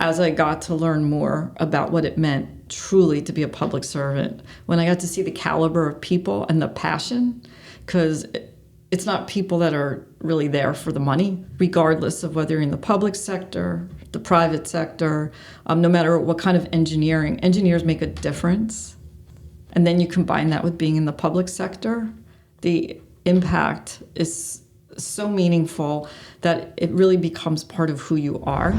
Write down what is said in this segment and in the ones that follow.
as I got to learn more about what it meant truly to be a public servant, when I got to see the caliber of people and the passion, because it's not people that are really there for the money, regardless of whether you're in the public sector, the private sector, no matter what kind of engineering. Engineers make a difference. And then you combine that with being in the public sector, the impact is so meaningful that it really becomes part of who you are.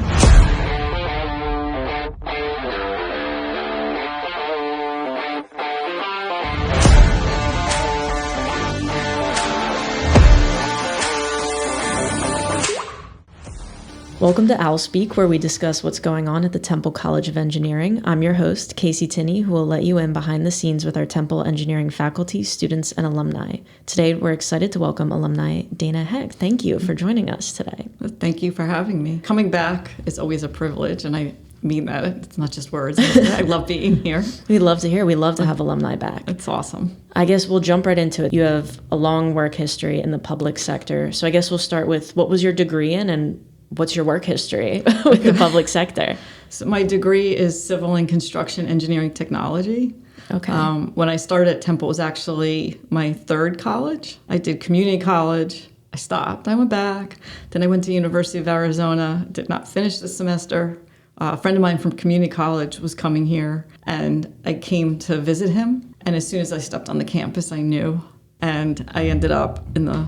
Welcome to Owl Speak, where we discuss what's going on at the Temple College of Engineering. I'm your host, Casey Tinney, who will let you in behind the scenes with our Temple Engineering faculty, students, and alumni. Today, we're excited to welcome alumni Dana Hecht. Thank you for joining us today. Thank you for having me. Coming back is always a privilege, and I mean that. It's not just words. I love being here. We love to hear. We love to have alumni back. It's awesome. I guess we'll jump right into it. You have a long work history in the public sector. So I guess we'll start with, what was your degree in, and what's your work history with the public sector? So my degree is Civil and Construction Engineering Technology. Okay. When I started at Temple, it was actually my third college. I did community college. I stopped. I went back. Then I went to University of Arizona. Did not finish the semester. A friend of mine from community college was coming here, and I came to visit him. And as soon as I stepped on the campus, I knew. And I ended up in the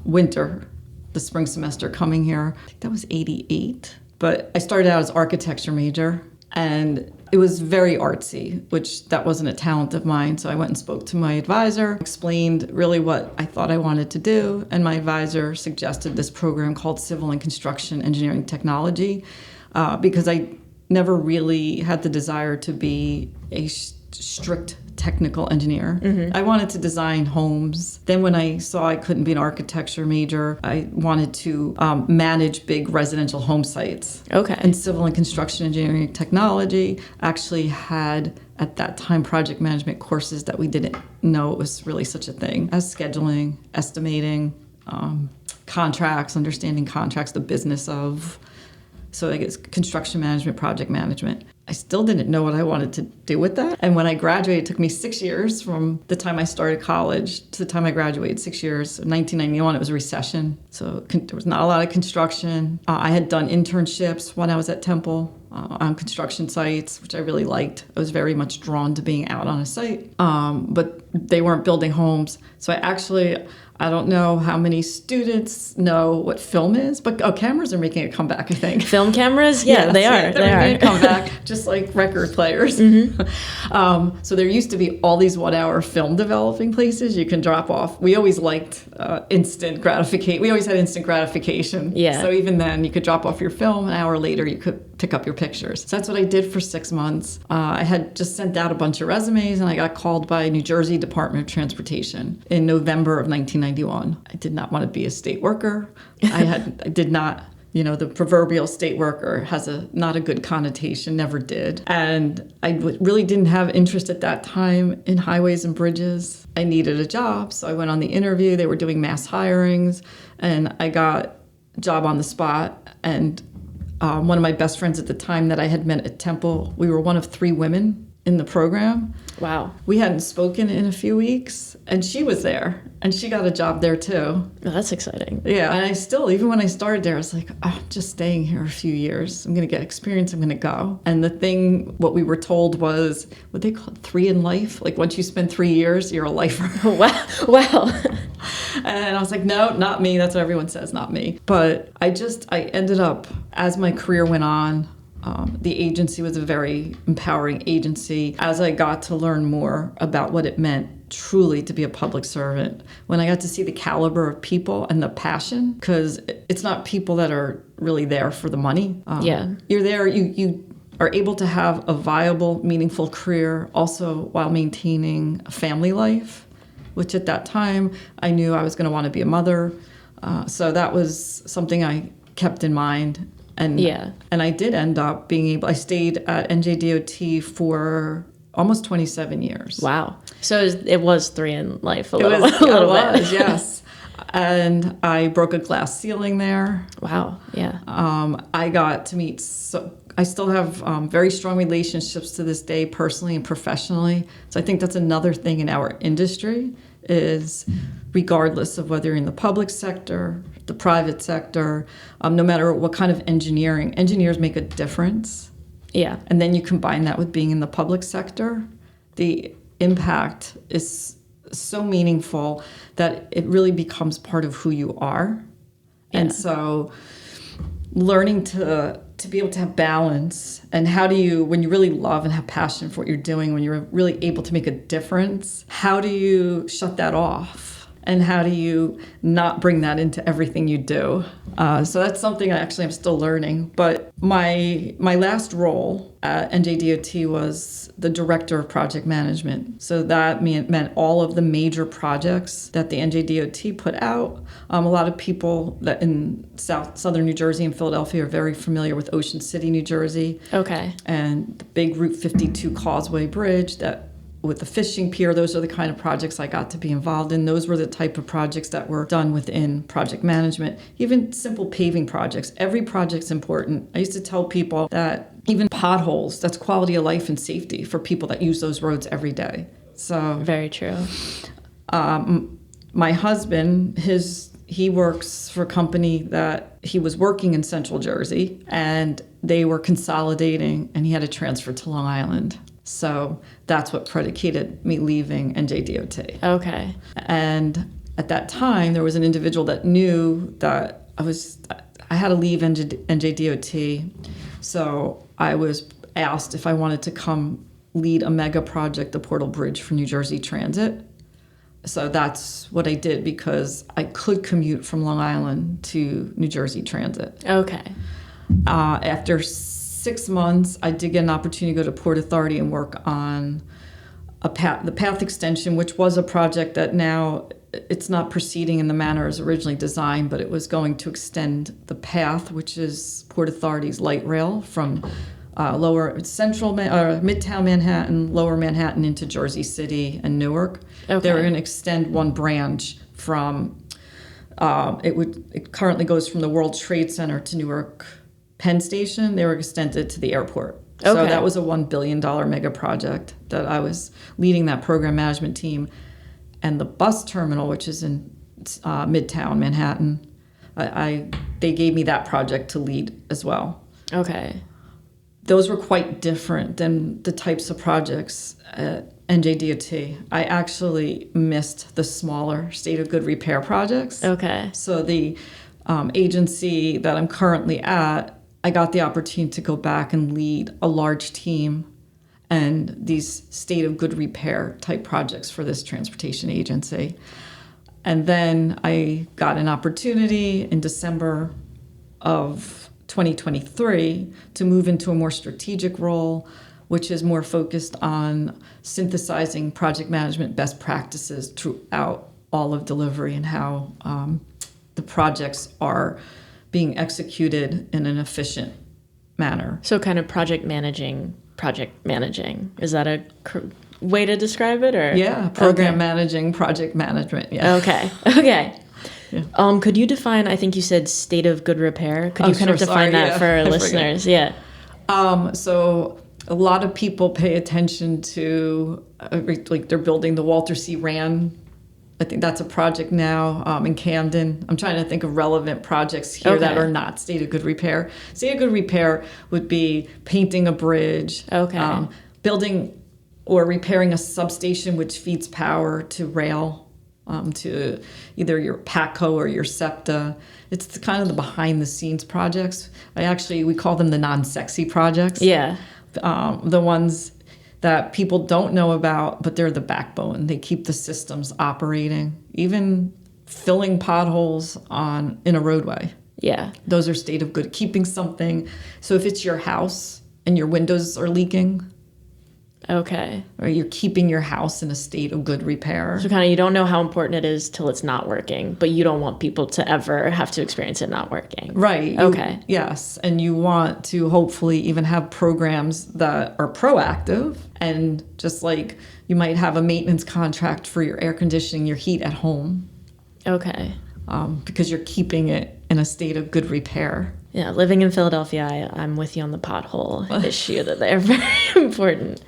winter, the spring semester coming here. I think that was 88. But I started out as architecture major, and it was very artsy, which that wasn't a talent of mine. So I went and spoke to my advisor, explained really what I thought I wanted to do. And my advisor suggested this program called Civil and Construction Engineering Technology, because I never really had the desire to be a strict technical engineer. Mm-hmm. I wanted to design homes. Then when I saw I couldn't be an architecture major, I wanted to manage big residential home sites. Okay. And Civil and Construction Engineering Technology actually had, at that time, project management courses that we didn't know it was really such a thing, as scheduling, estimating, contracts, understanding contracts, the business of. So I guess construction management, project management. I still didn't know what I wanted to do with that. And when I graduated, it took me 6 years from the time I started college to the time I graduated, 6 years. In 1991, it was a recession. So there was not a lot of construction. I had done internships when I was at Temple on construction sites, which I really liked. I was very much drawn to being out on a site. But they weren't building homes. So I don't know how many students know what film is, but cameras are making a comeback, I think. Film cameras? Yeah, they are. They're making a comeback, just like record players. Mm-hmm. So there used to be all these 1 hour film developing places you can drop off. We always liked instant gratification. We always had instant gratification. Yeah. So even then, you could drop off your film. An hour later, you could pick up your pictures. So that's what I did for 6 months. I had just sent out a bunch of resumes, and I got called by New Jersey Department of Transportation in November of 1991. I did not want to be a state worker. I did not, the proverbial state worker has not a good connotation, never did. And I really didn't have interest at that time in highways and bridges. I needed a job, so I went on the interview. They were doing mass hirings, and I got a job on the spot. And one of my best friends at the time that I had met at Temple, we were one of 3 women in the program. Wow. We hadn't spoken in a few weeks, and she was there, and she got a job there too. Oh, that's exciting. Yeah, and I still, even when I started there, I was like, I'm just staying here a few years. I'm going to get experience. I'm going to go. And the thing, what we were told was, what they call it, 3 in life. Like once you spend 3 years, you're a lifer. Wow. And I was like, no, not me. That's what everyone says, not me. But I ended up, as my career went on, the agency was a very empowering agency. As I got to learn more about what it meant truly to be a public servant, when I got to see the caliber of people and the passion, because it's not people that are really there for the money. You're there, you are able to have a viable, meaningful career, also while maintaining a family life, which at that time I knew I was going to want to be a mother. So that was something I kept in mind. And I did end up I stayed at NJDOT for almost 27 years. Wow. So it was 3 in life a little bit. Yes. And I broke a glass ceiling there. Wow. Yeah. I got to meet I still have very strong relationships to this day, personally and professionally. So I think that's another thing in our industry is regardless of whether you're in the public sector, the private sector, no matter what kind of engineering, engineers make a difference. Yeah. And then you combine that with being in the public sector, the impact is so meaningful that it really becomes part of who you are. Yeah. And so learning to be able to have balance, and how do you, when you really love and have passion for what you're doing, when you're really able to make a difference, how do you shut that off? And how do you not bring that into everything you do? So that's something I actually am still learning. But my last role at NJDOT was the Director of Project Management. So that meant all of the major projects that the NJDOT put out. A lot of people that in southern New Jersey and Philadelphia are very familiar with Ocean City, New Jersey. Okay. And the big Route 52 Causeway Bridge with the fishing pier, those are the kind of projects I got to be involved in. Those were the type of projects that were done within project management. Even simple paving projects. Every project's important. I used to tell people that even potholes, that's quality of life and safety for people that use those roads every day. So very true. My husband, he works for a company that he was working in Central Jersey, and they were consolidating, and he had to transfer to Long Island. So that's what predicated me leaving NJDOT. Okay. And at that time, there was an individual that knew that I had to leave NJDOT. So I was asked if I wanted to come lead a mega project, the Portal Bridge for New Jersey Transit. So that's what I did because I could commute from Long Island to New Jersey Transit. Okay. After 6 months, I did get an opportunity to go to Port Authority and work on the path extension, which was a project that now it's not proceeding in the manner as originally designed, but it was going to extend the path, which is Port Authority's light rail from Midtown Manhattan, Lower Manhattan into Jersey City and Newark. Okay. They were going to extend one branch from. It currently goes from the World Trade Center to Newark Penn Station. They were extended to the airport. Okay. So that was a $1 billion mega project that I was leading that program management team. And the bus terminal, which is in Midtown Manhattan, they gave me that project to lead as well. Okay. Those were quite different than the types of projects at NJDOT. I actually missed the smaller state of good repair projects. Okay. So the agency that I'm currently at, I got the opportunity to go back and lead a large team and these state of good repair type projects for this transportation agency. And then I got an opportunity in December of 2023 to move into a more strategic role, which is more focused on synthesizing project management best practices throughout all of delivery and how the projects are being executed in an efficient manner. So kind of project managing. Is that a way to describe it? Or yeah, program managing, project management. Yeah. Okay. Yeah. Could you define, I think you said state of good repair. Could you kind of define that for our listeners? Yeah. So a lot of people pay attention to, like they're building the Walter C. Rand. I think that's a project now in Camden. I'm trying to think of relevant projects here that are not state of good repair. State of good repair would be painting a bridge, building or repairing a substation which feeds power to rail, to either your PATCO or your SEPTA. It's kind of the behind-the-scenes projects. We call them the non-sexy projects. Yeah. The ones that people don't know about, but they're the backbone. They keep the systems operating, even filling potholes in a roadway. Yeah. Those are state of good. Keeping something. So if it's your house and your windows are leaking, okay, or you're keeping your house in a state of good repair. So kind of you don't know how important it is till it's not working, but you don't want people to ever have to experience it not working. Right. Okay. Yes. And you want to hopefully even have programs that are proactive, and just like you might have a maintenance contract for your air conditioning, your heat at home. Okay. Because you're keeping it in a state of good repair. Yeah, living in Philadelphia, I'm with you on the pothole issue that they're very important.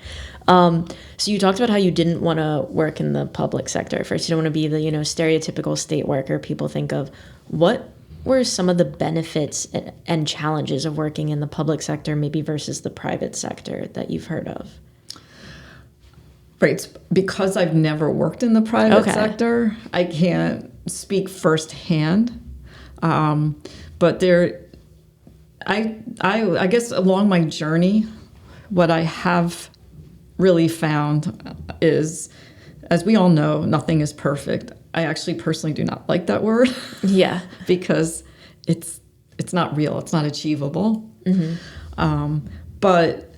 So you talked about how you didn't want to work in the public sector at first. You don't want to be the, stereotypical state worker people think of. What were some of the benefits and challenges of working in the public sector, maybe versus the private sector that you've heard of? Right. Because I've never worked in the private sector, I can't speak firsthand. But I guess along my journey, what I have really found is, as we all know, nothing is perfect. I actually personally do not like that word. Yeah. Because it's not real. It's not achievable. Mm-hmm. But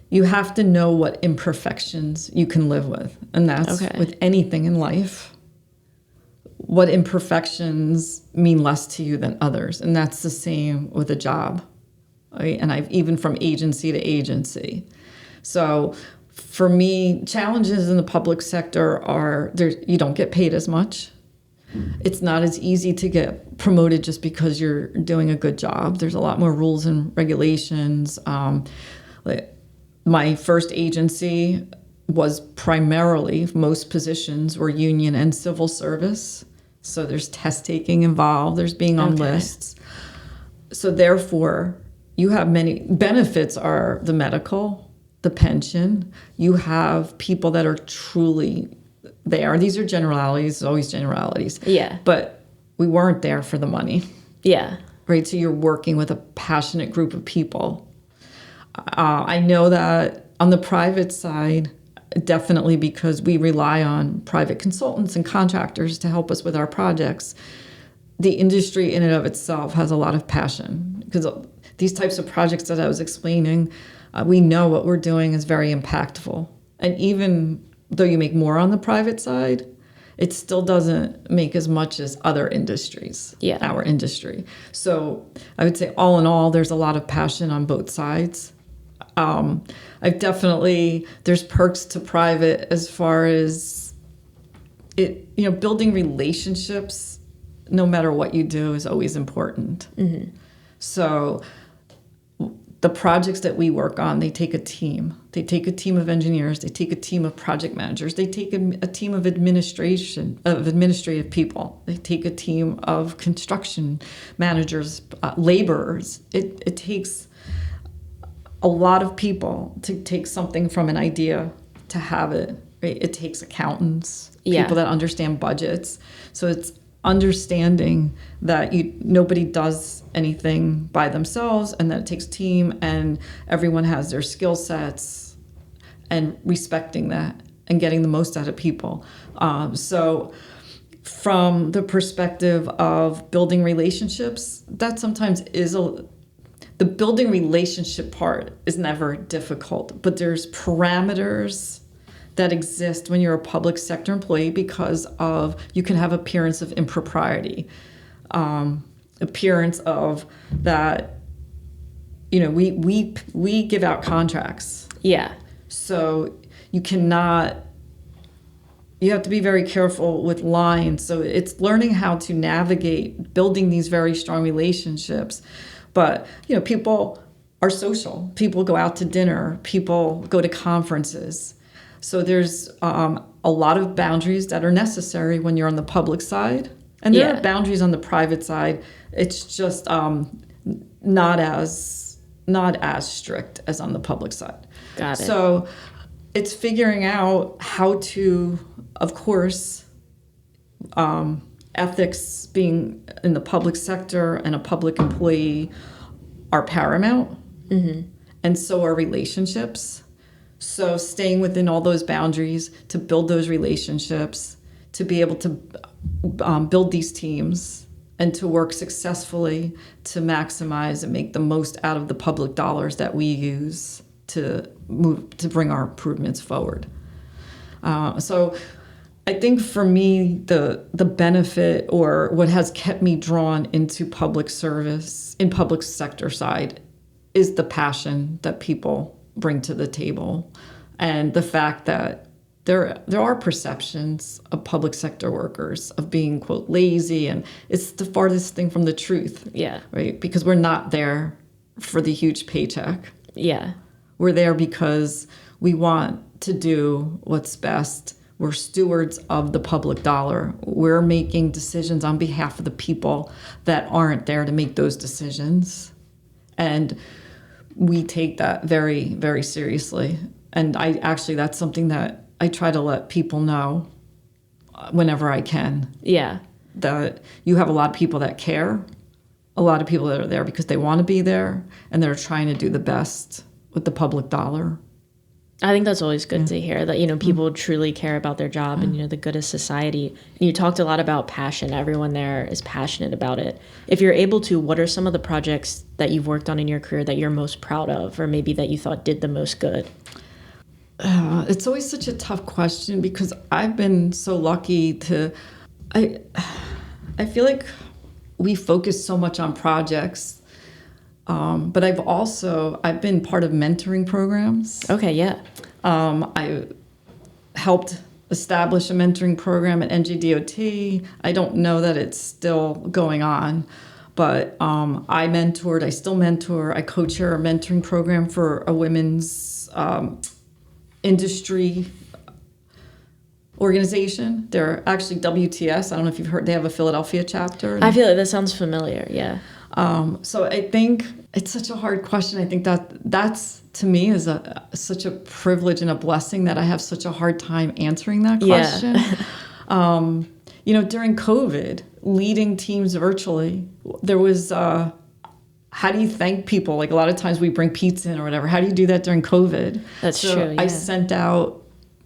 you have to know what imperfections you can live with. And that's with anything in life. What imperfections mean less to you than others. And that's the same with a job. Right? And I've even from agency to agency. So for me, challenges in the public sector are you don't get paid as much. It's not as easy to get promoted just because you're doing a good job. There's a lot more rules and regulations. My first agency was primarily, most positions were union and civil service. So there's test taking involved, there's being on lists. So therefore, you have many benefits are the medical, the pension. You have people that are truly there. These are generalities, always generalities. Yeah. But we weren't there for the money. Yeah. Right? So you're working with a passionate group of people. I know that on the private side, definitely because we rely on private consultants and contractors to help us with our projects, the industry in and of itself has a lot of passion. Because these types of projects that I was explaining, we know what we're doing is very impactful. And even though you make more on the private side, it still doesn't make as much as other industries, our industry. So I would say all in all, there's a lot of passion on both sides. There's perks to private as far as it, building relationships, no matter what you do, is always important. Mm-hmm. So the projects that we work on, they take a team. They take a team of engineers. They take a team of project managers. They take a team of administrative people. They take a team of construction managers, laborers. It takes a lot of people to take something from an idea to have it. Right? It takes accountants, people that understand budgets. So it's understanding that nobody does anything by themselves, and that it takes team, and everyone has their skill sets, and respecting that and getting the most out of people. So from the perspective of building relationships, that sometimes is the building relationship part is never difficult, but there's parameters that exist when you're a public sector employee because of you can have appearance of impropriety, appearance of that. We give out contracts. Yeah. So you have to be very careful with lines. So it's learning how to navigate building these very strong relationships. But, people are social. People go out to dinner. People go to conferences. So there's a lot of boundaries that are necessary when you're on the public side. And there are boundaries on the private side. It's just not as strict as on the public side. Got it. So it's figuring out how to, of course, ethics being in the public sector and a public employee are paramount. Mm-hmm. And so are relationships. So staying within all those boundaries to build those relationships, to be able to build these teams and to work successfully to maximize and make the most out of the public dollars that we use to bring our improvements forward. So I think for me, the benefit or what has kept me drawn into public service, in public sector side, is the passion that people bring to the table. And the fact that there are perceptions of public sector workers of being, quote, lazy, and it's the farthest thing from the truth. Yeah. Right? Because we're not there for the huge paycheck. Yeah. We're there because we want to do what's best. We're stewards of the public dollar. We're making decisions on behalf of the people that aren't there to make those decisions. And we take that very, very seriously. And that's something that I try to let people know whenever I can. Yeah. That you have a lot of people that care, a lot of people that are there because they want to be there, and they're trying to do the best with the public dollar. I think that's always good to hear that, people truly care about their job and, the good of society. And you talked a lot about passion. Everyone there is passionate about it. If you're able to, what are some of the projects that you've worked on in your career that you're most proud of, or maybe that you thought did the most good? It's always such a tough question because I've been so lucky I feel like we focus so much on projects, but I've been part of mentoring programs. Okay, yeah. I helped establish a mentoring program at NJDOT. I don't know that it's still going on, but I still mentor, I co-chair a mentoring program for a women's industry organization. They're actually WTS. I don't know if you've heard, they have a Philadelphia chapter. I feel like that sounds familiar, yeah. So I think it's such a hard question. I think that's to me is such a privilege and a blessing that I have such a hard time answering that question. Yeah. During COVID, leading teams virtually, there was how do you thank people? Like a lot of times we bring pizza in or whatever. How do you do that during COVID? That's true. Yeah. I sent out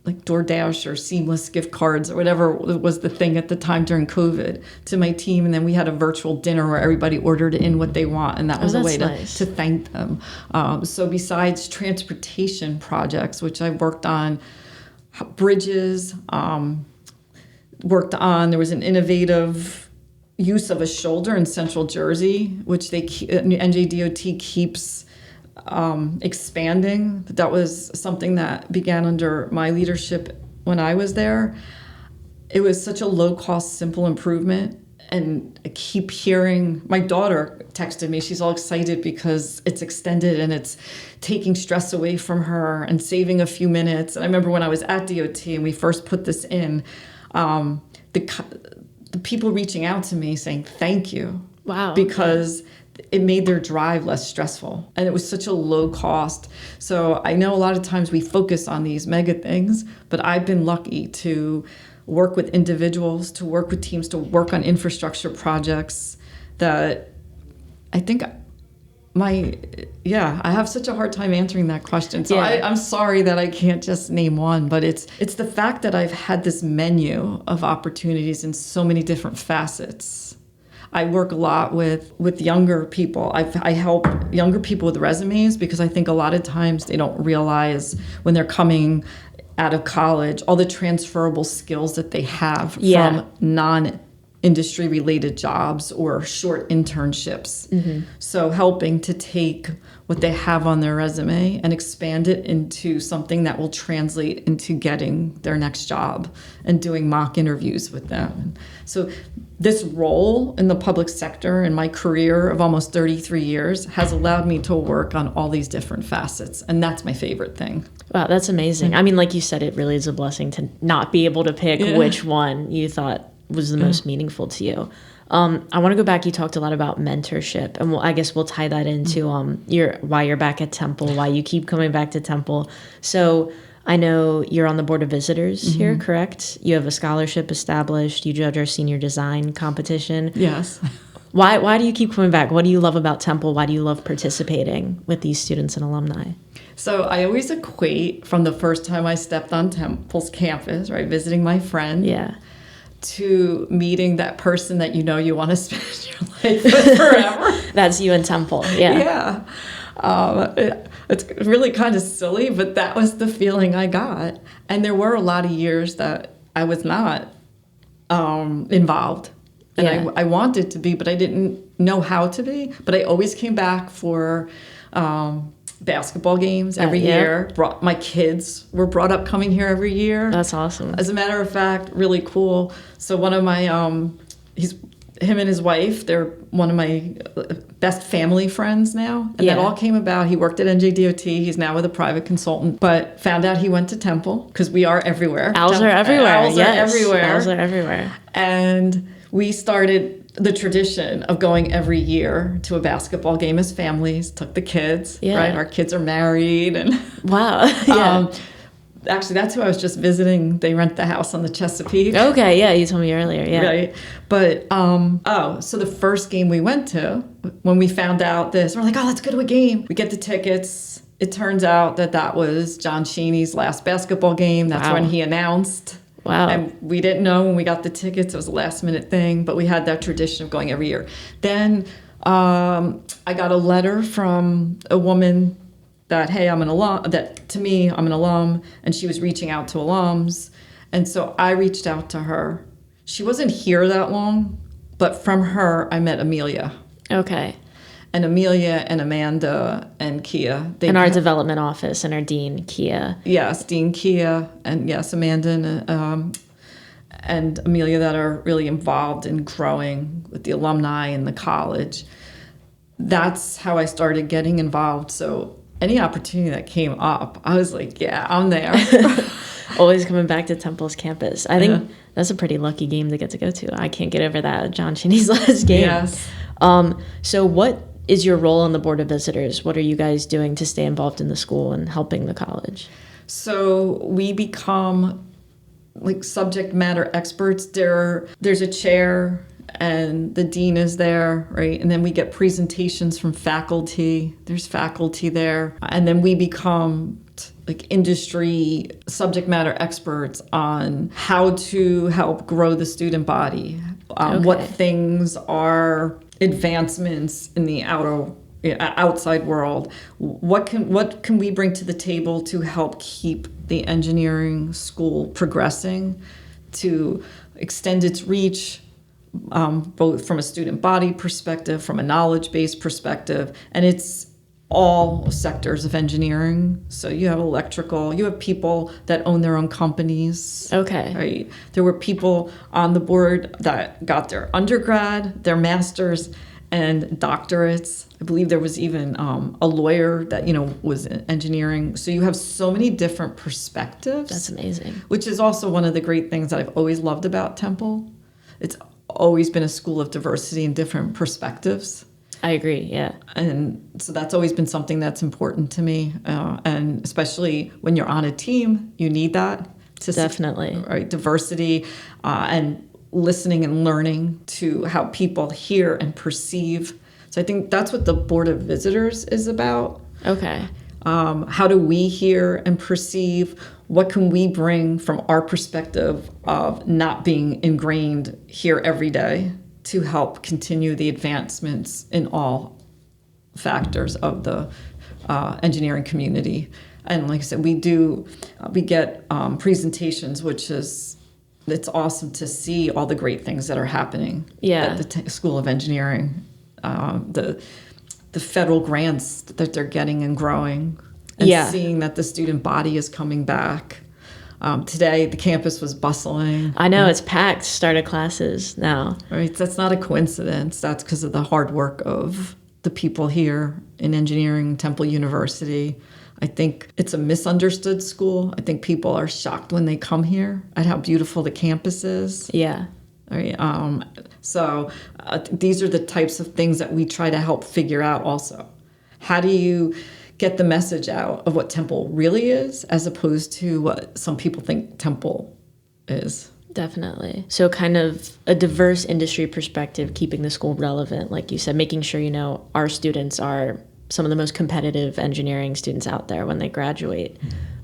like DoorDash or Seamless gift cards or whatever was the thing at the time during COVID to my team. And then we had a virtual dinner where everybody ordered in what they want. And that was a way to thank them. So besides transportation projects, which I've worked on, bridges, there was an innovative use of a shoulder in Central Jersey, which NJDOT keeps expanding. That was something that began under my leadership when I was there. It was such a low-cost, simple improvement. And I keep hearing, my daughter texted me, she's all excited because it's extended and it's taking stress away from her and saving a few minutes. And I remember when I was at DOT and we first put this in, the people reaching out to me saying, thank you. Wow. Because it made their drive less stressful. And it was such a low cost. So I know a lot of times we focus on these mega things, but I've been lucky to work with individuals, to work with teams, to work on infrastructure projects that I think I have such a hard time answering that question. So I'm sorry that I can't just name one, but it's the fact that I've had this menu of opportunities in so many different facets. I work a lot with younger people. I help younger people with resumes because I think a lot of times they don't realize when they're coming out of college all the transferable skills that they have from non-industry related jobs or short internships. Mm-hmm. So helping to take what they have on their resume and expand it into something that will translate into getting their next job and doing mock interviews with them. So this role in the public sector in my career of almost 33 years has allowed me to work on all these different facets, and that's my favorite thing. Wow, that's amazing. I mean, like you said, it really is a blessing to not be able to pick which one you thought was the most meaningful to you. I want to go back. You talked a lot about mentorship, and I guess we'll tie that into why you're back at Temple, why you keep coming back to Temple. So I know you're on the board of visitors here, correct? You have a scholarship established. You judge our senior design competition. Yes. Why do you keep coming back? What do you love about Temple? Why do you love participating with these students and alumni? So I always equate from the first time I stepped on Temple's campus, right, visiting my friend. Yeah. To meeting that person that you want to spend your life with forever. That's you and Temple, yeah. Yeah. It's really kind of silly, but that was the feeling I got. And there were a lot of years that I was not involved. And I wanted to be, but I didn't know how to be. But I always came back for basketball games every year. My kids were brought up coming here every year. That's awesome. As a matter of fact, really cool. So one of my, him and his wife, they're one of my best family friends now. And that all came about. He worked at NJDOT. He's now with a private consultant, but found out he went to Temple because we are everywhere. Owls are everywhere. Owls are everywhere. Owls are everywhere. And we started the tradition of going every year to a basketball game as families, took the kids, right? Our kids are married. And wow. Yeah. Actually, that's who I was just visiting. They rent the house on the Chesapeake. Okay, yeah, you told me earlier, yeah. Right. But, so the first game we went to, when we found out this, we're like, oh, let's go to a game. We get the tickets. It turns out that was John Sheeney's last basketball game. That's when he announced. Wow. And we didn't know when we got the tickets. It was a last minute thing, but we had that tradition of going every year. Then I got a letter from a woman that, hey, I'm an alum, that to me, I'm an alum, and she was reaching out to alums. And so I reached out to her. She wasn't here that long, but from her, I met Amelia. Okay. And Amelia and Amanda and Kia. In our development office and our dean, Kia. Yes, Dean Kia, and yes, Amanda and Amelia that are really involved in growing with the alumni in the college. That's how I started getting involved. So any opportunity that came up, I was like, yeah, I'm there. Always coming back to Temple's campus. I think that's a pretty lucky game to get to. I can't get over that John Cheney's last game. Yes. So what is your role on the Board of Visitors? What are you guys doing to stay involved in the school and helping the college? So we become like subject matter experts. There's a chair and the dean is there, right? And then we get presentations from faculty. There's faculty there. And then we become like industry subject matter experts on how to help grow the student body. What things are advancements in the outside world? What can we bring to the table to help keep the engineering school progressing, to extend its reach, both from a student body perspective, from a knowledge-based perspective, and it's all sectors of engineering. So you have electrical, you have people that own their own companies. Okay. Right. There were people on the board that got their undergrad, their master's, and doctorates. I believe there was even a lawyer that, was in engineering. So you have so many different perspectives. That's amazing. Which is also one of the great things that I've always loved about Temple. It's always been a school of diversity and different perspectives. I agree, yeah. And so that's always been something that's important to me. And especially when you're on a team, you need that. Definitely. Right, diversity and listening and learning to how people hear and perceive. So I think that's what the Board of Visitors is about. Okay. How do we hear and perceive? What can we bring from our perspective of not being ingrained here every day to help continue the advancements in all factors of the engineering community? And like I said, we get presentations, which it's awesome to see all the great things that are happening at the School of Engineering, the federal grants that they're getting and growing, and seeing that the student body is coming back. Today, the campus was bustling. I know, it's packed, started classes now. Right, that's not a coincidence. That's because of the hard work of the people here in engineering, Temple University. I think it's a misunderstood school. I think people are shocked when they come here at how beautiful the campus is. Yeah. Right, so these are the types of things that we try to help figure out also. How do you get the message out of what Temple really is as opposed to what some people think Temple is? Definitely. So kind of a diverse industry perspective, keeping the school relevant, like you said, making sure, our students are some of the most competitive engineering students out there when they graduate.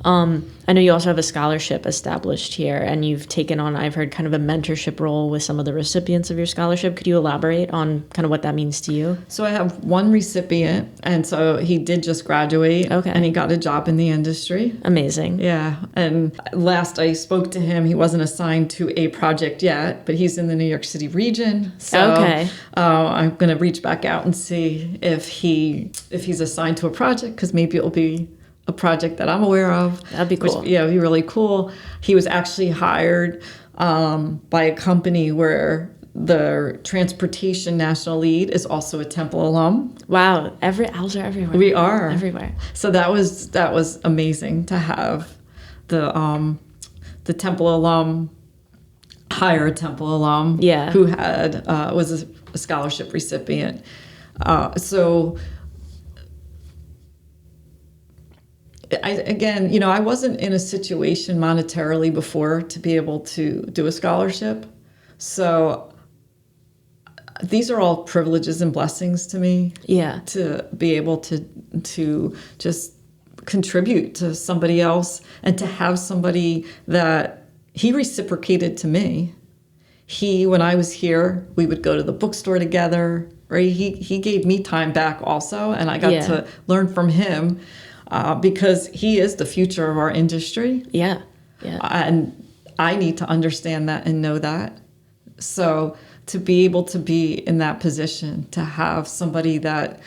I know you also have a scholarship established here, and you've taken on, I've heard, kind of a mentorship role with some of the recipients of your scholarship. Could you elaborate on kind of what that means to you? So I have one recipient, and so he did just graduate, Okay. and he got a job in the industry. Amazing. Yeah, and last I spoke to him, he wasn't assigned to a project yet, but he's in the New York City region. So Okay. I'm going to reach back out and see if he's assigned to a project, because maybe it'll be a project that I'm aware of. That'd be cool. Which, yeah, it'd be really cool. He was actually hired by a company where the transportation national lead is also a Temple alum. Wow. Owls are everywhere. We are everywhere. So that was amazing to have the Temple alum hire a Temple alum who had was a scholarship recipient. So I wasn't in a situation monetarily before to be able to do a scholarship. So these are all privileges and blessings to me. Yeah. To be able to just contribute to somebody else, and to have somebody that he reciprocated to me. When I was here, we would go to the bookstore together, right? He gave me time back also, and I got to learn from him. Because he is the future of our industry. Yeah. And I need to understand that and know that. So to be able to be in that position, to have somebody that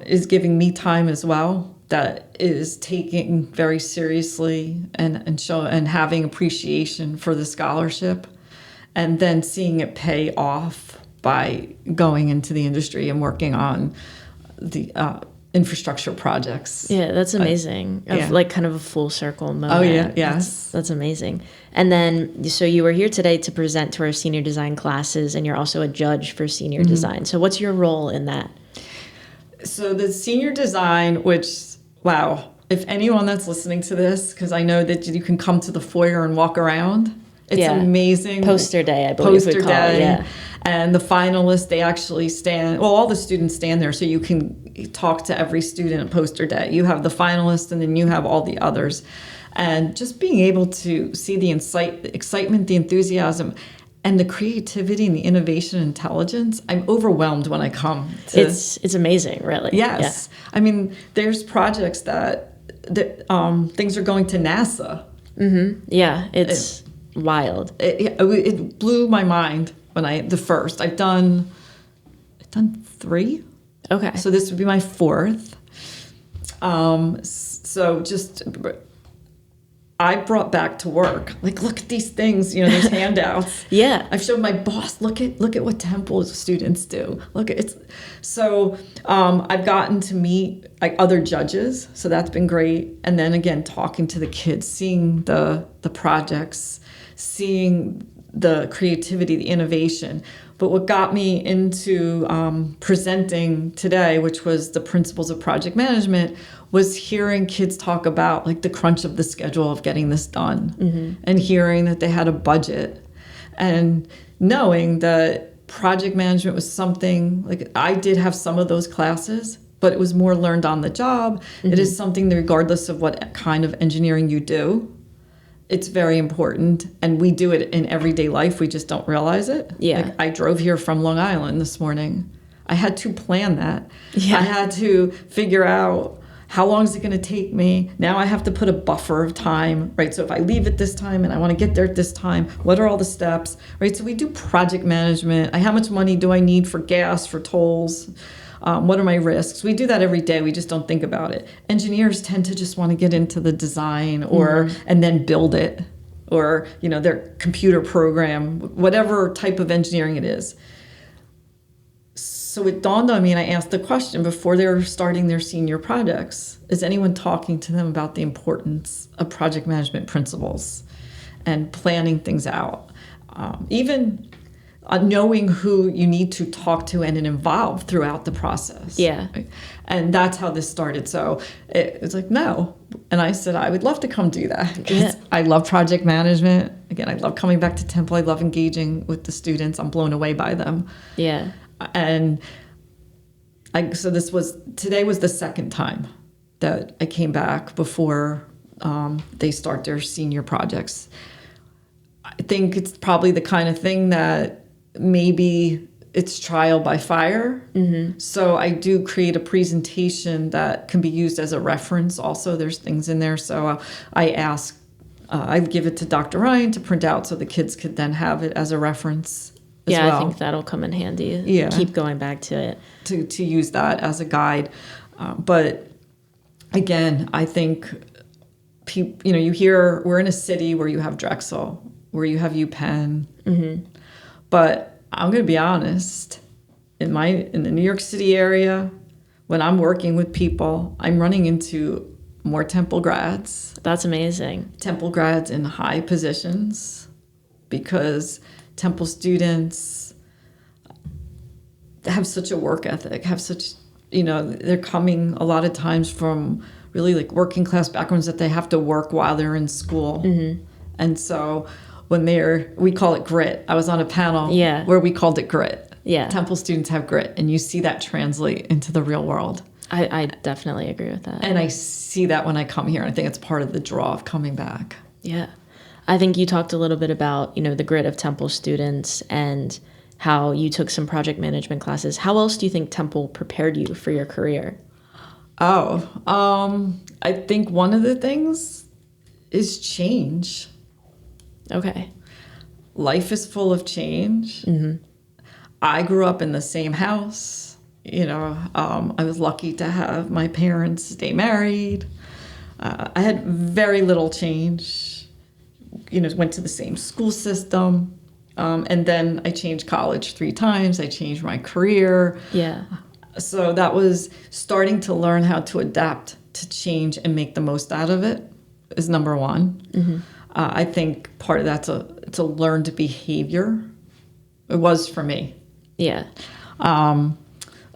is giving me time as well, that is taking very seriously and having appreciation for the scholarship, and then seeing it pay off by going into the industry and working on the infrastructure projects. Yeah, that's amazing. Like kind of a full circle moment. Oh, yeah, yes. That's amazing. And then, so you were here today to present to our senior design classes, and you're also a judge for senior design. So what's your role in that? So the senior design, which, wow, if anyone that's listening to this, because I know that you can come to the foyer and walk around. It's amazing. Poster day, I believe we call it. Yeah. And the finalists, they actually stand, all the students stand there, so you can talk to every student at poster day. You have the finalists, and then you have all the others. And just being able to see the excitement, the enthusiasm, and the creativity and the innovation and intelligence, I'm overwhelmed when I come to... It's amazing, really. Yes. Yeah. I mean, there's projects that things are going to NASA. Mm-hmm. Yeah, it's wild. It blew my mind when I've done 3. Okay. So this would be my 4th. So just I brought back to work, like, look at these things, these handouts. Yeah. I've showed my boss, look at what Temple students do. I've gotten to meet like other judges, so that's been great. And then again, talking to the kids, seeing the projects, seeing the creativity, the innovation. But what got me into presenting today, which was the principles of project management, was hearing kids talk about like the crunch of the schedule of getting this done, and hearing that they had a budget, and knowing that project management was something, like, I did have some of those classes, but it was more learned on the job. It is something that regardless of what kind of engineering you do, it's very important, and we do it in everyday life. We just don't realize it. Yeah. Like, I drove here from Long Island this morning. I had to plan that. Yeah. I had to figure out how long is it going to take me. Now I have to put a buffer of time, right? So if I leave at this time and I want to get there at this time, what are all the steps, right? So we do project management. How much money do I need for gas, for tolls? What are my risks? We do that every day. We just don't think about it. Engineers tend to just want to get into the design and then build it, or their computer program, whatever type of engineering it is. So it dawned on me, and I asked the question before they were starting their senior projects: is anyone talking to them about the importance of project management principles and planning things out? Even knowing who you need to talk to and involve throughout the process. Yeah. And that's how this started. So it's like, no. And I said, I would love to come do that, because I love project management. Again, I love coming back to Temple. I love engaging with the students. I'm blown away by them. Yeah. And today was the second time that I came back before they start their senior projects. I think it's probably the kind of thing that maybe it's trial by fire. So I do create a presentation that can be used as a reference. Also, there's things in there. So I give it to Dr. Ryan to print out so the kids could then have it as a reference as well. I think that'll come in handy. Yeah. Keep going back to it. To use that as a guide. But again, I think, you hear we're in a city where you have Drexel, where you have UPenn. But I'm going to be honest, in the New York City area, when I'm working with people, I'm running into more Temple grads. That's amazing. Temple grads in high positions, because Temple students have such a work ethic, they're coming a lot of times from really like working class backgrounds that they have to work while they're in school. And so when we call it grit. I was on a panel where we called it grit. Yeah. Temple students have grit, and you see that translate into the real world. I definitely agree with that. And I see that when I come here. I think it's part of the draw of coming back. Yeah. I think you talked a little bit about, the grit of Temple students and how you took some project management classes. How else do you think Temple prepared you for your career? I think one of the things is change. Okay. Life is full of change. I grew up in the same house. I was lucky to have my parents stay married. I had very little change. Went to the same school system. And then I changed college 3 times. I changed my career. Yeah. So that was starting to learn how to adapt to change and make the most out of it is number one. I think part of that's a learned behavior. It was for me. Yeah.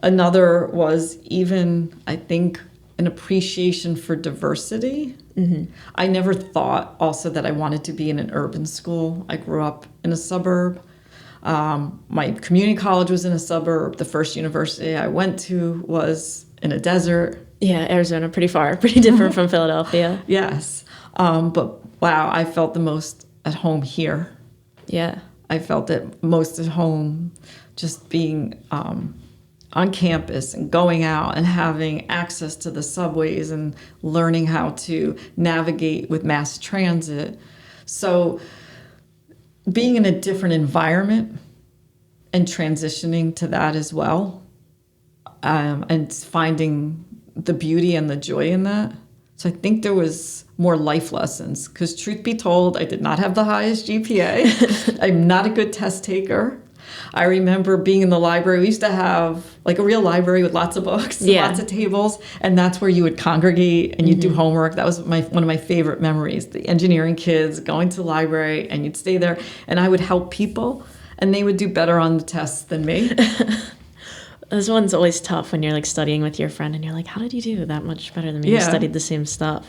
Another was even, I think, an appreciation for diversity. I never thought also that I wanted to be in an urban school. I grew up in a suburb. My community college was in a suburb. The first university I went to was in a desert. Yeah, Arizona, pretty far, pretty different from Philadelphia. Yes. But wow, I felt the most at home here. Yeah. I felt it most at home just being on campus and going out and having access to the subways and learning how to navigate with mass transit. So being in a different environment and transitioning to that as well, and finding the beauty and the joy in that. So I think there was more life lessons, because truth be told, I did not have the highest GPA. I'm not a good test taker. I remember being in the library. We used to have like a real library with lots of books, and lots of tables, and that's where you would congregate and you'd do homework. That was one of my favorite memories, the engineering kids going to the library, and you'd stay there, and I would help people, and they would do better on the tests than me. This one's always tough when you're like studying with your friend and you're like, how did you do that much better than me? You studied the same stuff.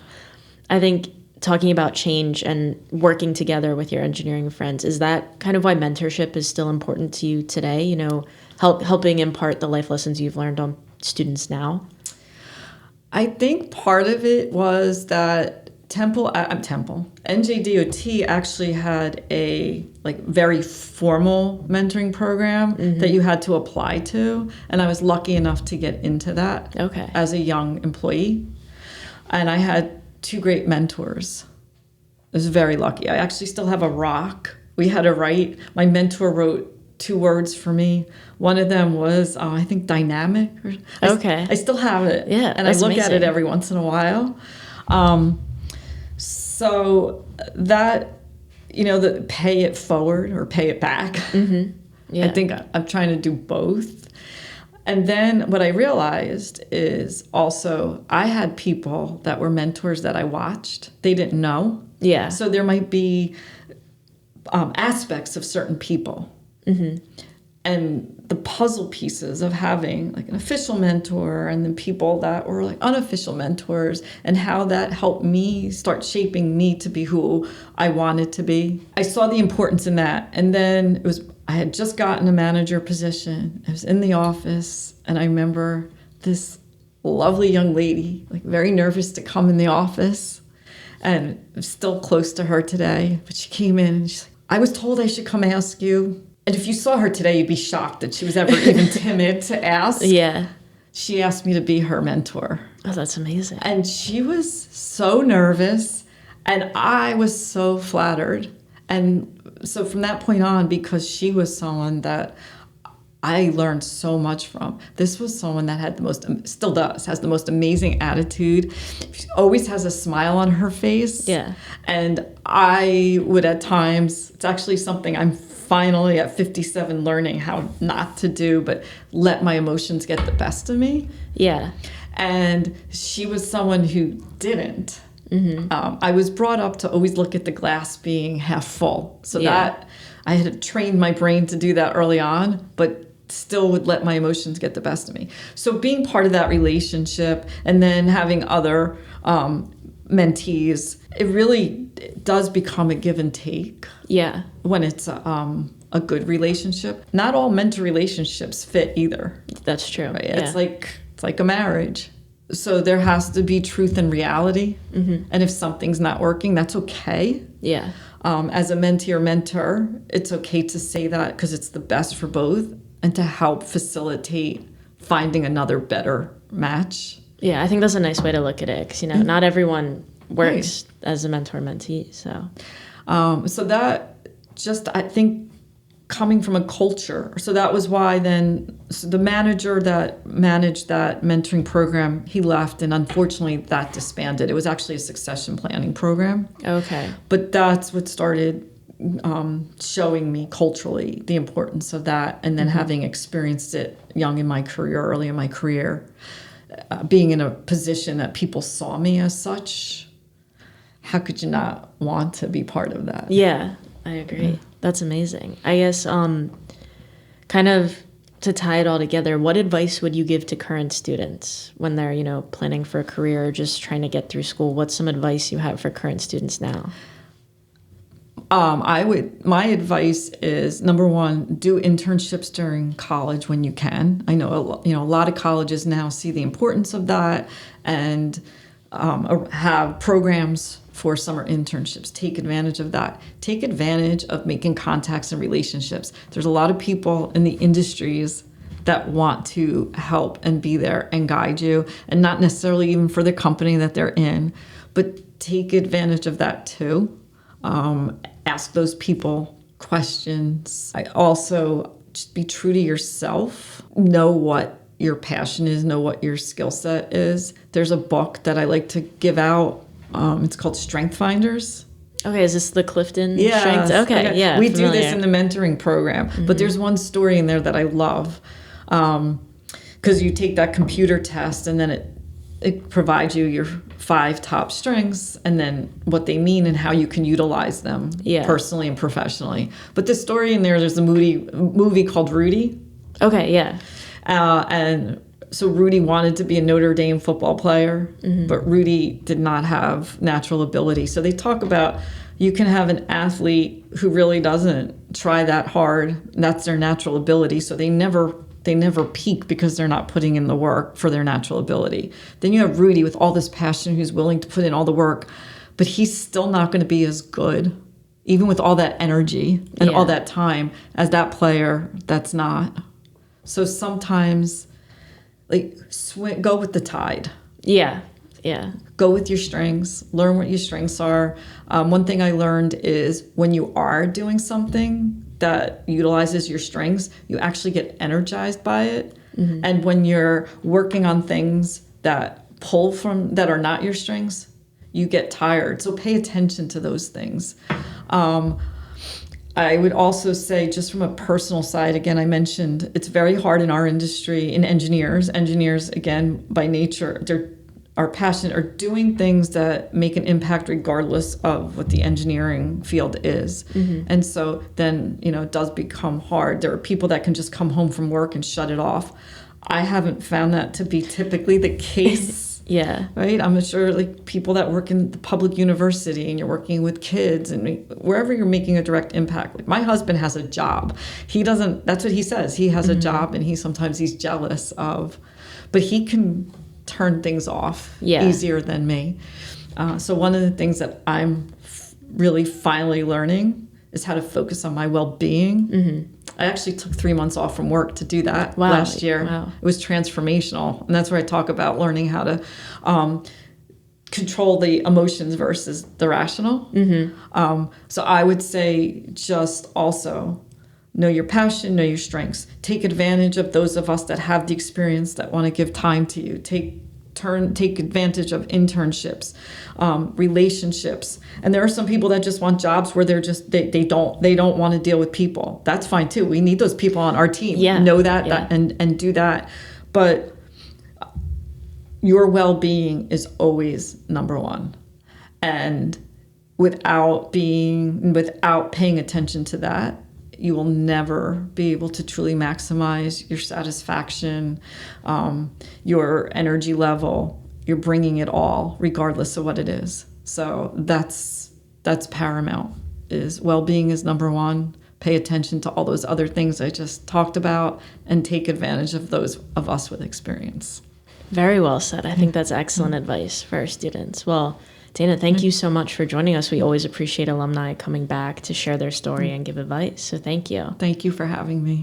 I think talking about change and working together with your engineering friends, is that kind of why mentorship is still important to you today? Helping impart the life lessons you've learned on students now? I think part of it was that NJDOT actually had a very formal mentoring program that you had to apply to, and I was lucky enough to get into that as a young employee. And I had 2 great mentors. I was very lucky. I actually still have a rock. We had to write. My mentor wrote 2 words for me. One of them was, I think, dynamic. I still have it. Yeah, and I look at it every once in a while. So that, the pay it forward or pay it back. I think I'm trying to do both. And then what I realized is also I had people that were mentors that I watched. They didn't know. Yeah. So there might be aspects of certain people. And the puzzle pieces of having an official mentor and then people that were unofficial mentors, and how that helped me start shaping me to be who I wanted to be. I saw the importance in that. And then I had just gotten a manager position. I was in the office, and I remember this lovely young lady, very nervous to come in the office. and I'm still close to her today. But she came in and she's like, I was told I should come ask you. And if you saw her today, you'd be shocked that she was ever even timid to ask. Yeah. She asked me to be her mentor. Oh, that's amazing. And she was so nervous, and I was so flattered. And so from that point on, because she was someone that I learned so much from, this was someone that had still does, has the most amazing attitude. She always has a smile on her face. Yeah. And I would at times, it's actually something I'm finally at 57 learning how not to do, but let my emotions get the best of me. Yeah. And she was someone who didn't. I was brought up to always look at the glass being half full. So that I had trained my brain to do that early on, but still would let my emotions get the best of me. So being part of that relationship and then having other mentees, it really does become a give and take. Yeah. When it's a good relationship. Not all mentor relationships fit either. That's true. Right? Yeah. It's like a marriage. So there has to be truth and reality. And if something's not working, that's okay. Yeah. As a mentee or mentor, it's okay to say that because it's the best for both and to help facilitate finding another better match. Yeah, I think that's a nice way to look at it because, not everyone works as a mentor-mentee, so. So that just, I think, coming from a culture. So that was why then the manager that managed that mentoring program, he left, and unfortunately that disbanded. It was actually a succession planning program. Okay. But that's what started showing me culturally the importance of that, and then having experienced it early in my career, being in a position that people saw me as such, how could you not want to be part of that? Yeah, I agree. That's amazing. I guess kind of to tie it all together, what advice would you give to current students when they're, planning for a career or just trying to get through school? What's some advice you have for current students now? My advice is, number one, do internships during college when you can. I know a lot of colleges now see the importance of that and have programs for summer internships. Take advantage of that. Take advantage of making contacts and relationships. There's a lot of people in the industries that want to help and be there and guide you, and not necessarily even for the company that they're in, but take advantage of that too. Ask those people questions. I also just be true to yourself. Know what your passion is, know what your skill set is. There's a book that I like to give out. It's called Strength Finders. Okay, is this the Clifton Yes. Strength? Okay, yeah. We familiar. do this in the mentoring program, but there's one story in there that I love, because you take that computer test and then it provides you your 5 top strengths and then what they mean and how you can utilize them personally and professionally. But the story in there's a movie called Rudy. Okay, yeah. And so Rudy wanted to be a Notre Dame football player, but Rudy did not have natural ability. So they talk about you can have an athlete who really doesn't try that hard, and that's their natural ability. So they never peak because they're not putting in the work for their natural ability. Then you have Rudy with all this passion who's willing to put in all the work, but he's still not going to be as good, even with all that energy and all that time, as that player that's not. So sometimes, go with the tide. Yeah. Go with your strengths. Learn what your strengths are. One thing I learned is when you are doing something that utilizes your strengths, you actually get energized by it. And when you're working on things that that are not your strengths, you get tired. So pay attention to those things. I would also say, just from a personal side, again, I mentioned it's very hard in our industry, in engineers. Engineers, again, by nature, are passionate, are doing things that make an impact regardless of what the engineering field is. And so then, it does become hard. There are people that can just come home from work and shut it off. I haven't found that to be typically the case. Yeah. Right? I'm sure people that work in the public university and you're working with kids and wherever you're making a direct impact. My husband has a job. That's what he says. He has a job and sometimes he's jealous of, but he can turn things off easier than me. So one of the things that I'm really finally learning is how to focus on my well-being. I actually took 3 months off from work to do that last year. Wow. It was transformational. And that's where I talk about learning how to control the emotions versus the rational. So I would say just also know your passion, know your strengths. Take advantage of those of us that have the experience that want to give time to you. Take advantage of internships, relationships. And there are some people that just want jobs where they don't want to deal with people. That's fine too. We need those people on our team. Know that and do that. But your well-being is always number one. And without paying attention to that, you will never be able to truly maximize your satisfaction, your energy level. You're bringing it all, regardless of what it is. So that's paramount. Is well-being is number one. Pay attention to all those other things I just talked about, and take advantage of those of us with experience. Very well said. I think that's excellent advice for our students. Well, Dana, thank you so much for joining us. We always appreciate alumni coming back to share their story and give advice. So thank you. Thank you for having me.